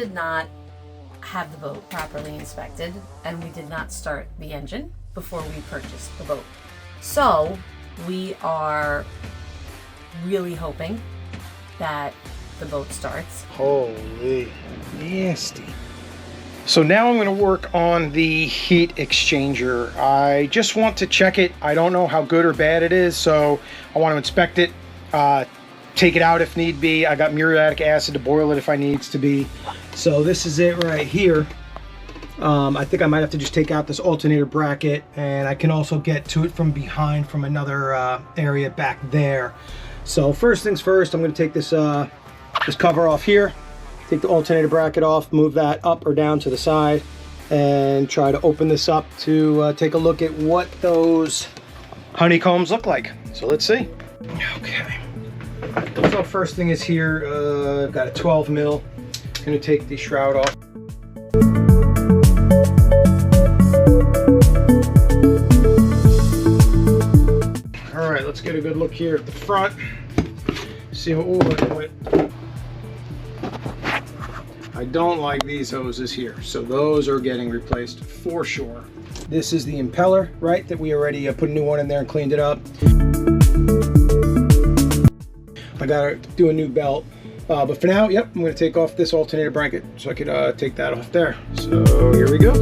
did not have the boat properly inspected, and we did not start the engine before we purchased the boat. So we are really hoping that the boat starts. Holy nasty. So now I'm going to work on the heat exchanger. I just want to check it. I don't know how good or bad it is, so I want to inspect it, take it out if need be. I got muriatic acid to boil it if I needs to be. So this is it right here. I think I might have to just take out this alternator bracket, and I can also get to it from behind from another area back there. So first things first, I'm going to take this this cover off here, take the alternator bracket off, move that up or down to the side, and try to open this up to take a look at what those honeycombs look like. So let's see. Okay. So first thing is here, I've got a 12 mil. I'm going to take the shroud off. All right, let's get a good look here at the front. See what we're working with. I don't like these hoses here, so those are getting replaced for sure. This is the impeller, right, that we already put a new one in there and cleaned it up. I gotta do a new belt, but for now, yep, I'm gonna take off this alternator bracket so I could take that off there. So here we go.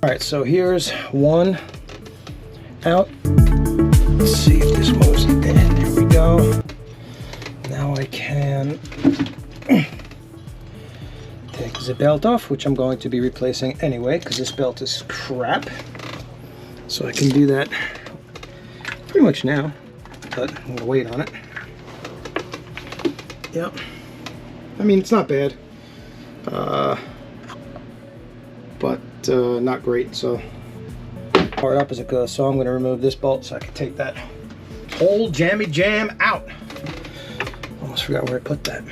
All right, so here's one out. Let's see if this moves it in. There we go. Now I can take the belt off, which I'm going to be replacing anyway because this belt is crap. So I can do that pretty much now, but I'm gonna wait on it. Yep. I mean, it's not bad, but not great. So power it up as it goes. So I'm going to remove this bolt so I can take that whole jammy jam out. Almost forgot where I put that.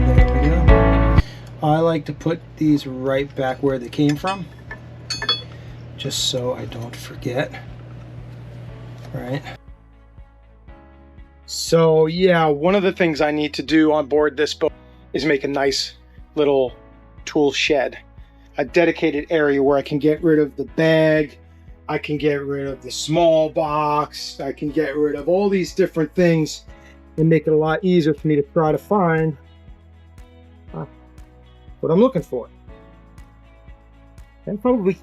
There we go. I like to put these right back where they came from, just so I don't forget. Right. So yeah, one of the things I need to do on board this boat is make a nice little tool shed, a dedicated area where I can get rid of the bag, I can get rid of the small box, I can get rid of all these different things and make it a lot easier for me to try to find what I'm looking for. And probably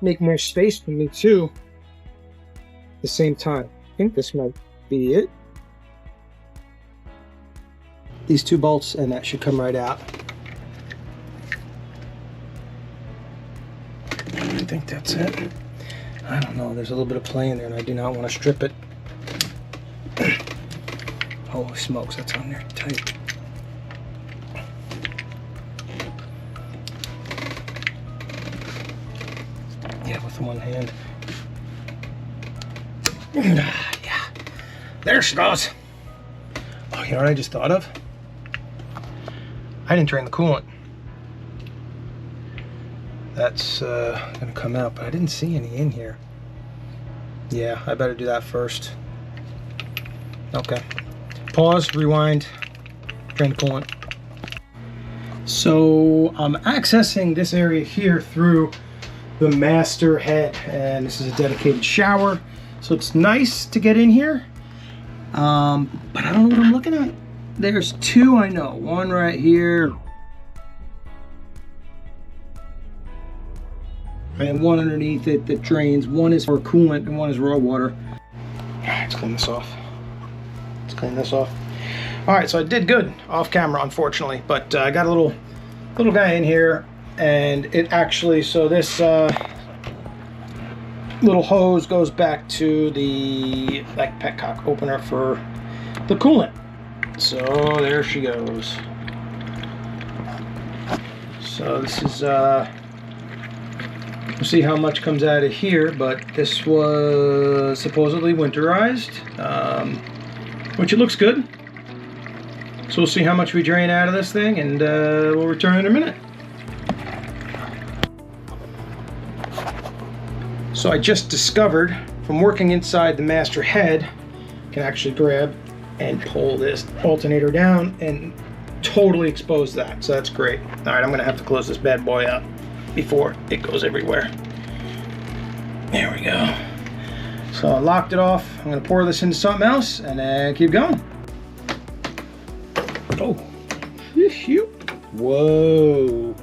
make more space for me too at the same time. I think this might be it. These two bolts and that should come right out. I think that's it. I don't know, there's a little bit of play in there and I do not want to strip it. Holy smokes, that's on there tight. Yeah, with one hand. Yeah, there she goes. Oh, you know what I just thought of? I didn't drain the coolant. That's gonna come out, but I didn't see any in here. Yeah, I better do that first. Okay. Pause, rewind, drain the coolant. So I'm accessing this area here through the master head, and this is a dedicated shower. So it's nice to get in here, but I don't know what I'm looking at. There's two I know, one right here, and one underneath it that drains. One is for coolant and one is raw water. All right, let's clean this off. Let's clean this off. All right, so I did good off camera, unfortunately, but I got a little guy in here, and it actually, so this little hose goes back to the like petcock opener for the coolant. So there she goes. So this is We'll see how much comes out of here, but this was supposedly winterized, which it looks good. So we'll see how much we drain out of this thing, and we'll return in a minute. So I just discovered from working inside the master head, I can actually grab and pull this alternator down and totally expose that. So that's great. All right, I'm gonna have to close this bad boy up before it goes everywhere. There we go. So I locked it off. I'm gonna pour this into something else and then keep going. Oh, whoa.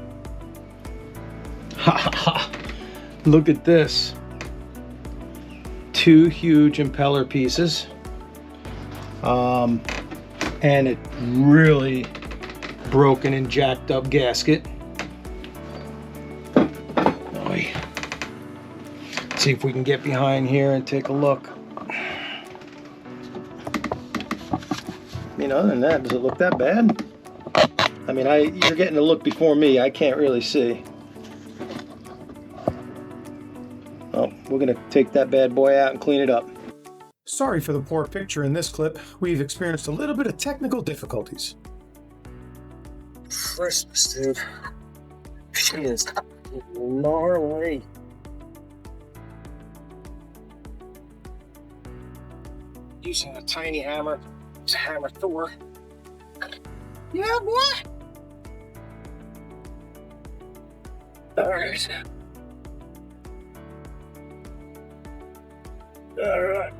Ha ha ha. Look at this. 2 huge impeller pieces. And it really broken and jacked up gasket. Let's see if we can get behind here and take a look. I mean, other than that, does it look that bad? I mean, you're getting a look before me. I can't really see. Oh, we're gonna take that bad boy out and clean it up. Sorry for the poor picture in this clip. We've experienced a little bit of technical difficulties. Christmas, dude. She is gnarly. Using a tiny hammer to hammer Thor. Yeah, boy. All right. All right.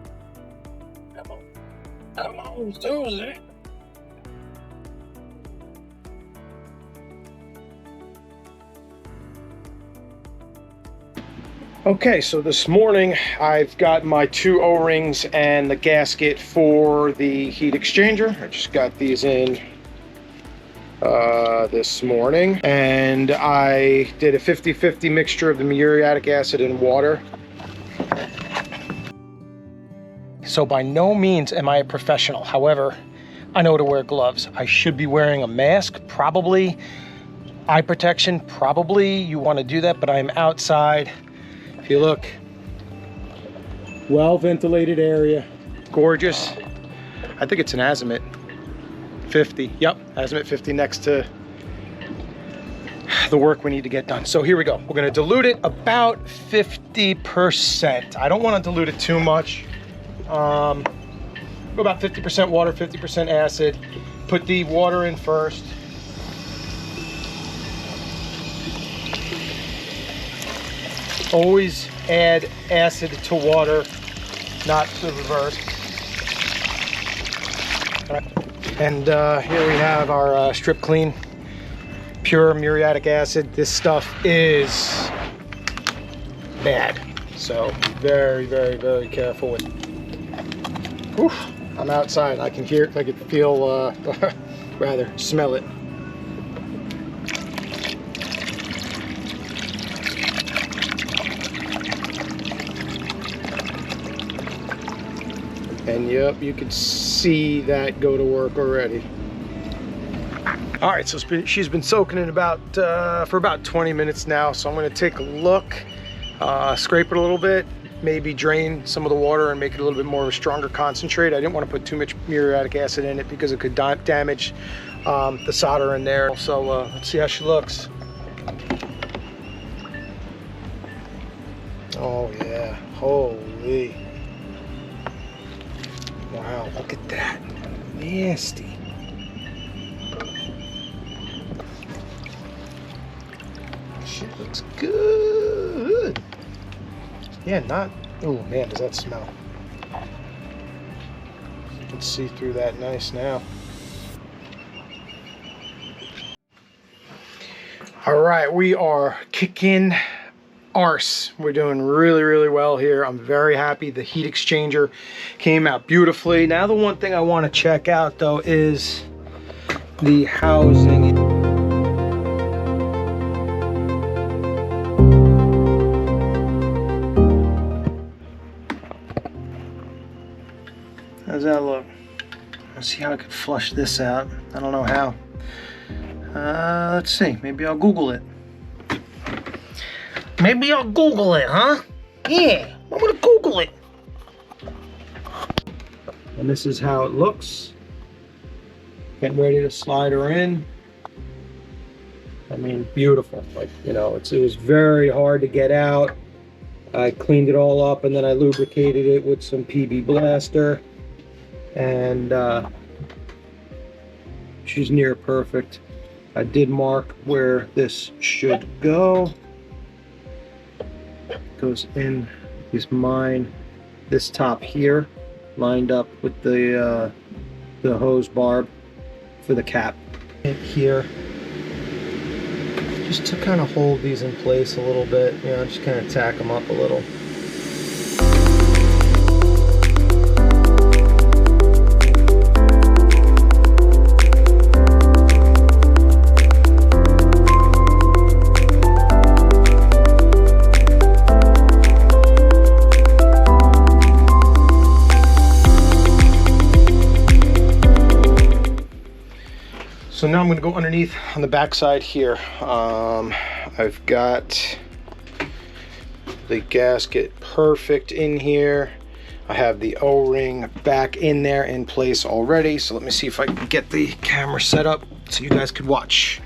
Come on, Susie. Okay, so this morning I've got my 2 O-rings and the gasket for the heat exchanger. I just got these in this morning, and I did a 50-50 mixture of the muriatic acid and water. So by no means am I a professional. However, I know to wear gloves. I should be wearing a mask, probably eye protection, probably you want to do that, but I'm outside. If you look, well ventilated area, gorgeous. I think it's an azimuth 50. Yep, azimuth 50 next to the work we need to get done. So here we go. We're going to dilute it about 50%. I don't want to dilute it too much. Go about 50% water, 50% acid. Put the water in first. Always add acid to water, not the reverse. And here we have our strip clean, pure muriatic acid. This stuff is bad, so very, very, very careful with it. Whew, I'm outside. I can hear it, I can feel, rather smell it. And yep, you can see that go to work already. All right, so she's been soaking in for about 20 minutes now. So I'm gonna take a look, scrape it a little bit, maybe drain some of the water and make it a little bit more of a stronger concentrate. I didn't want to put too much muriatic acid in it because it could damage the solder in there. So let's see how she looks. Oh yeah, holy. Wow, look at that. Nasty. Shit looks good. Yeah, not, oh man, does that smell. You can see through that nice now. All right, we are kicking arse. We're doing really, really well here. I'm very happy. The heat exchanger came out beautifully. Now the one thing I want to check out though is the housing. How's that look? Let's see how I could flush this out. I don't know how. Let's see, maybe I'll Google it. Maybe I'll Google it, huh? Yeah, I'm gonna Google it. And this is how it looks. Getting ready to slide her in. I mean, beautiful. Like, you know, it was very hard to get out. I cleaned it all up and then I lubricated it with some PB Blaster. And she's near perfect. I did mark where this should go. Goes in, is mine. This top here, lined up with the hose barb for the cap. Here, just to kind of hold these in place a little bit, you know, just kind of tack them up a little. So now I'm going to go underneath on the back side here. I've got the gasket perfect in here. I have the O-ring back in there in place already. So let me see if I can get the camera set up so you guys could watch.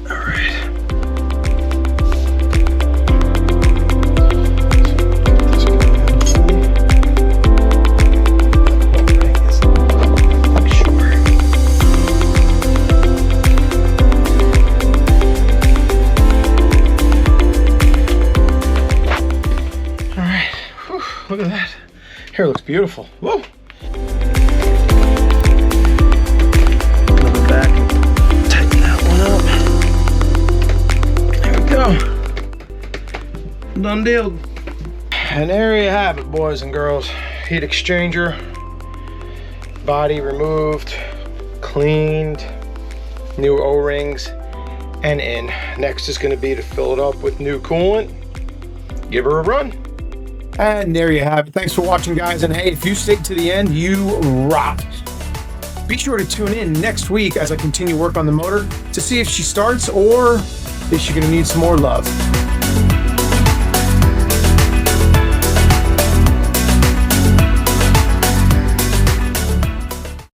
All right. Look at that. Hair looks beautiful. Whoa. Go back and tighten that one up. There we go. Done deal. And there you have it, boys and girls. Heat exchanger. Body removed. Cleaned. New O-rings. And in. Next is going to be to fill it up with new coolant. Give her a run. And there you have it. Thanks for watching, guys. And hey, if you stayed to the end, you rock. Be sure to tune in next week as I continue work on the motor to see if she starts or is she going to need some more love.